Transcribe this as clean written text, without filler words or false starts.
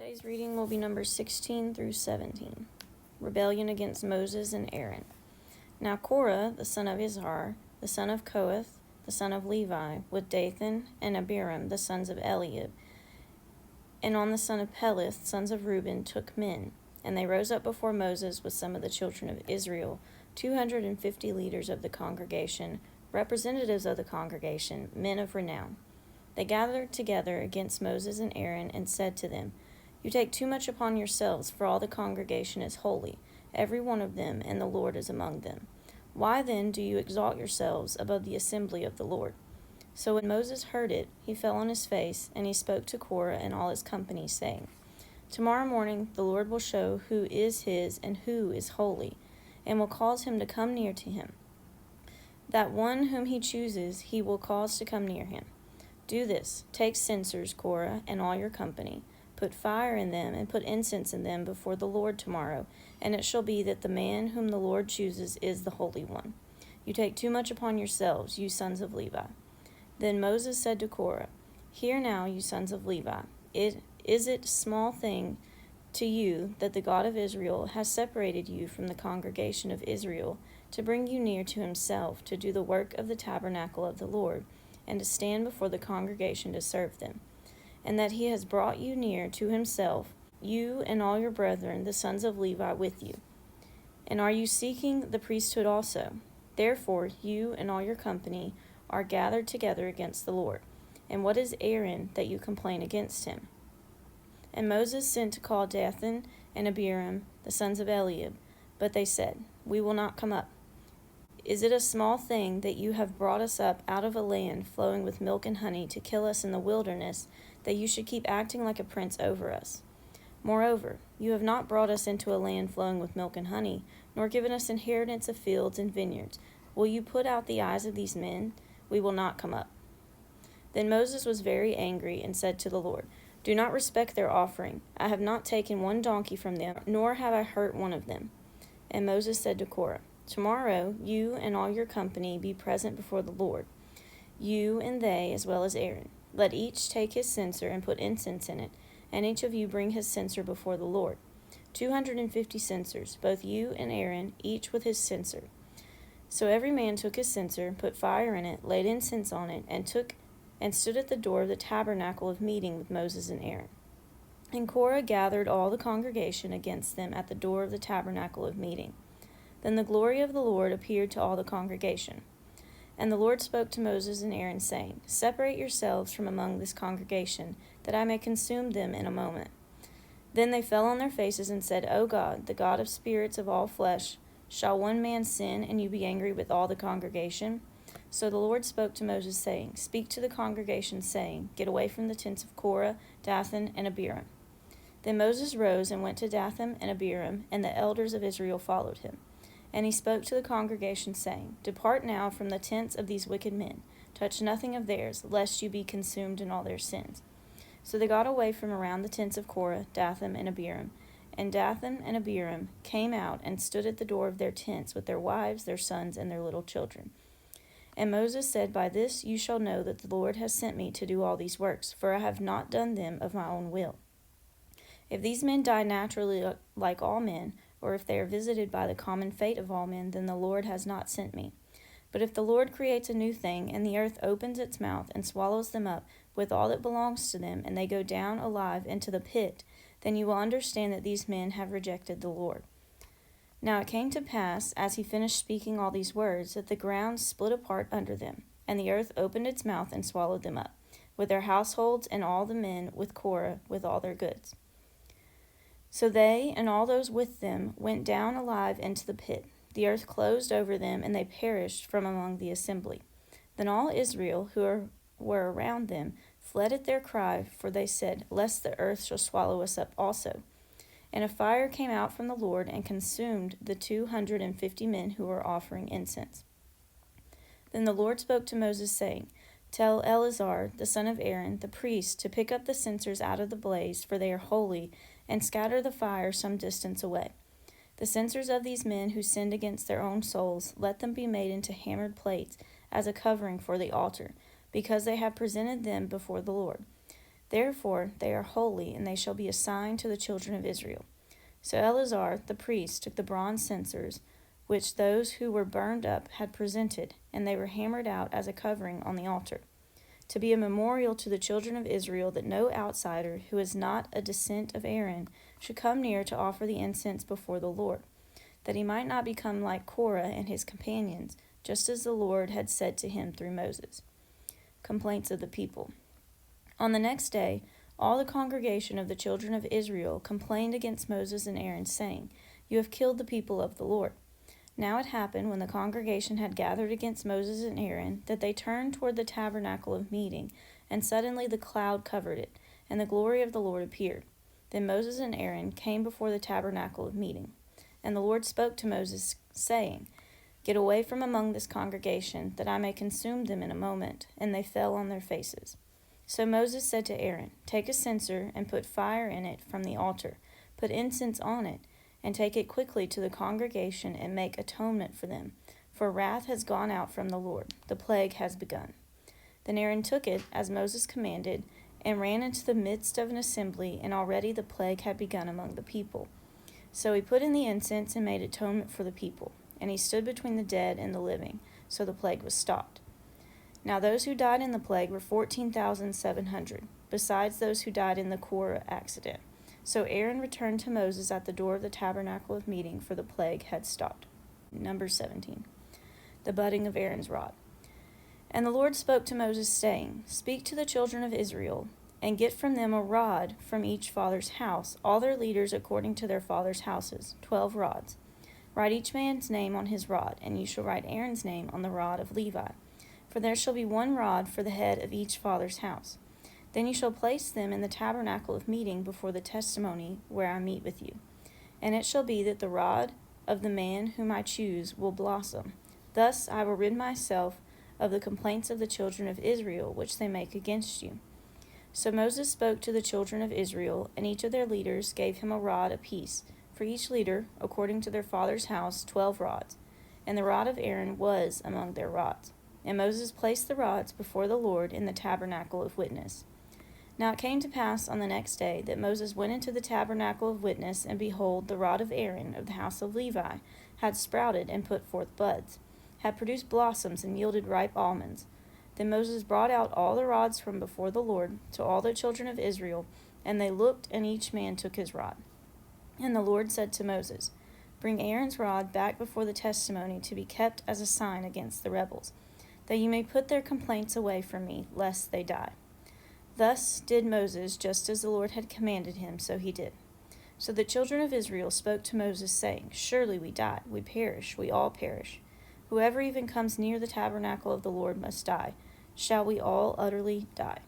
Today's reading will be Numbers 16 through 17. Rebellion against Moses and Aaron. Now Korah, the son of Izhar, the son of Kohath, the son of Levi, with Dathan and Abiram, the sons of Eliab, and on the son of Peleth, sons of Reuben, took men. And they rose up before Moses with some of the children of Israel, 250 leaders of the congregation, representatives of the congregation, men of renown. They gathered together against Moses and Aaron and said to them, You take too much upon yourselves, for all the congregation is holy, every one of them, and the Lord is among them. Why then do you exalt yourselves above the assembly of the Lord? So when Moses heard it, he fell on his face, and he spoke to Korah and all his company, saying, Tomorrow morning the Lord will show who is his and who is holy, and will cause him to come near to him. That one whom he chooses he will cause to come near him. Do this, take censers, Korah, and all your company. Put fire in them, and put incense in them before the Lord tomorrow, and it shall be that the man whom the Lord chooses is the Holy One. You take too much upon yourselves, you sons of Levi. Then Moses said to Korah, Hear now, you sons of Levi, is it small thing to you that the God of Israel has separated you from the congregation of Israel, to bring you near to himself, to do the work of the tabernacle of the Lord, and to stand before the congregation to serve them, and that he has brought you near to himself, you and all your brethren, the sons of Levi, with you. And are you seeking the priesthood also? Therefore you and all your company are gathered together against the Lord. And what is Aaron that you complain against him? And Moses sent to call Dathan and Abiram, the sons of Eliab, but they said, We will not come up. Is it a small thing that you have brought us up out of a land flowing with milk and honey to kill us in the wilderness, that you should keep acting like a prince over us? Moreover, you have not brought us into a land flowing with milk and honey, nor given us inheritance of fields and vineyards. Will you put out the eyes of these men? We will not come up. Then Moses was very angry and said to the Lord, Do not respect their offering. I have not taken one donkey from them, nor have I hurt one of them. And Moses said to Korah, Tomorrow you and all your company be present before the Lord, you and they as well as Aaron. Let each take his censer and put incense in it, and each of you bring his censer before the Lord. 250 censers, both you and Aaron, each with his censer. So every man took his censer, put fire in it, laid incense on it, and stood at the door of the tabernacle of meeting with Moses and Aaron. And Korah gathered all the congregation against them at the door of the tabernacle of meeting. Then the glory of the Lord appeared to all the congregation. And the Lord spoke to Moses and Aaron, saying, Separate yourselves from among this congregation, that I may consume them in a moment. Then they fell on their faces and said, O God, the God of spirits of all flesh, shall one man sin, and you be angry with all the congregation? So the Lord spoke to Moses, saying, Speak to the congregation, saying, Get away from the tents of Korah, Dathan, and Abiram. Then Moses rose and went to Dathan and Abiram, and the elders of Israel followed him. And he spoke to the congregation, saying, Depart now from the tents of these wicked men, touch nothing of theirs, lest you be consumed in all their sins. So they got away from around the tents of Korah, Dathan, and Abiram. And Dathan and Abiram came out and stood at the door of their tents with their wives, their sons, and their little children. And Moses said, By this you shall know that the Lord has sent me to do all these works, for I have not done them of my own will. If these men die naturally like all men, or if they are visited by the common fate of all men, then the Lord has not sent me. But if the Lord creates a new thing, and the earth opens its mouth and swallows them up with all that belongs to them, and they go down alive into the pit, then you will understand that these men have rejected the Lord. Now it came to pass, as he finished speaking all these words, that the ground split apart under them, and the earth opened its mouth and swallowed them up, with their households and all the men with Korah with all their goods. So they and all those with them went down alive into the pit. The earth closed over them, and they perished from among the assembly. Then all Israel who were around them fled at their cry, for they said, Lest the earth shall swallow us up also. And a fire came out from the Lord and consumed the 250 men who were offering incense. Then the Lord spoke to Moses, saying, Tell Eleazar, the son of Aaron, the priest, to pick up the censers out of the blaze, for they are holy, and scatter the fire some distance away. The censers of these men who sinned against their own souls, let them be made into hammered plates as a covering for the altar, because they have presented them before the Lord. Therefore they are holy, and they shall be a sign to the children of Israel. So Eleazar the priest took the bronze censers, which those who were burned up had presented, and they were hammered out as a covering on the altar, to be a memorial to the children of Israel that no outsider who is not a descent of Aaron should come near to offer the incense before the Lord, that he might not become like Korah and his companions, just as the Lord had said to him through Moses. Complaints of the people. On the next day, all the congregation of the children of Israel complained against Moses and Aaron, saying, You have killed the people of the Lord. Now it happened, when the congregation had gathered against Moses and Aaron, that they turned toward the tabernacle of meeting, and suddenly the cloud covered it, and the glory of the Lord appeared. Then Moses and Aaron came before the tabernacle of meeting. And the Lord spoke to Moses, saying, Get away from among this congregation, that I may consume them in a moment. And they fell on their faces. So Moses said to Aaron, Take a censer, and put fire in it from the altar. Put incense on it, and take it quickly to the congregation, and make atonement for them. For wrath has gone out from the Lord. The plague has begun. Then Aaron took it, as Moses commanded, and ran into the midst of an assembly, and already the plague had begun among the people. So he put in the incense and made atonement for the people. And he stood between the dead and the living, so the plague was stopped. Now those who died in the plague were 14,700, besides those who died in the Korah accident. So Aaron returned to Moses at the door of the tabernacle of meeting, for the plague had stopped. Number 17. The budding of Aaron's rod. And the Lord spoke to Moses, saying, Speak to the children of Israel, and get from them a rod from each father's house, all their leaders according to their father's houses, 12 rods. Write each man's name on his rod, and you shall write Aaron's name on the rod of Levi. For there shall be one rod for the head of each father's house. Then you shall place them in the tabernacle of meeting before the testimony where I meet with you. And it shall be that the rod of the man whom I choose will blossom. Thus I will rid myself of the complaints of the children of Israel which they make against you. So Moses spoke to the children of Israel, and each of their leaders gave him a rod apiece, for each leader, according to their father's house, 12 rods. And the rod of Aaron was among their rods. And Moses placed the rods before the Lord in the tabernacle of witness. Now it came to pass on the next day that Moses went into the tabernacle of witness, and behold, the rod of Aaron of the house of Levi had sprouted and put forth buds, had produced blossoms and yielded ripe almonds. Then Moses brought out all the rods from before the Lord to all the children of Israel, and they looked, and each man took his rod. And the Lord said to Moses, Bring Aaron's rod back before the testimony to be kept as a sign against the rebels, that you may put their complaints away from me, lest they die. Thus did Moses, just as the Lord had commanded him, so he did. So the children of Israel spoke to Moses, saying, Surely we die, we perish, we all perish. Whoever even comes near the tabernacle of the Lord must die. Shall we all utterly die?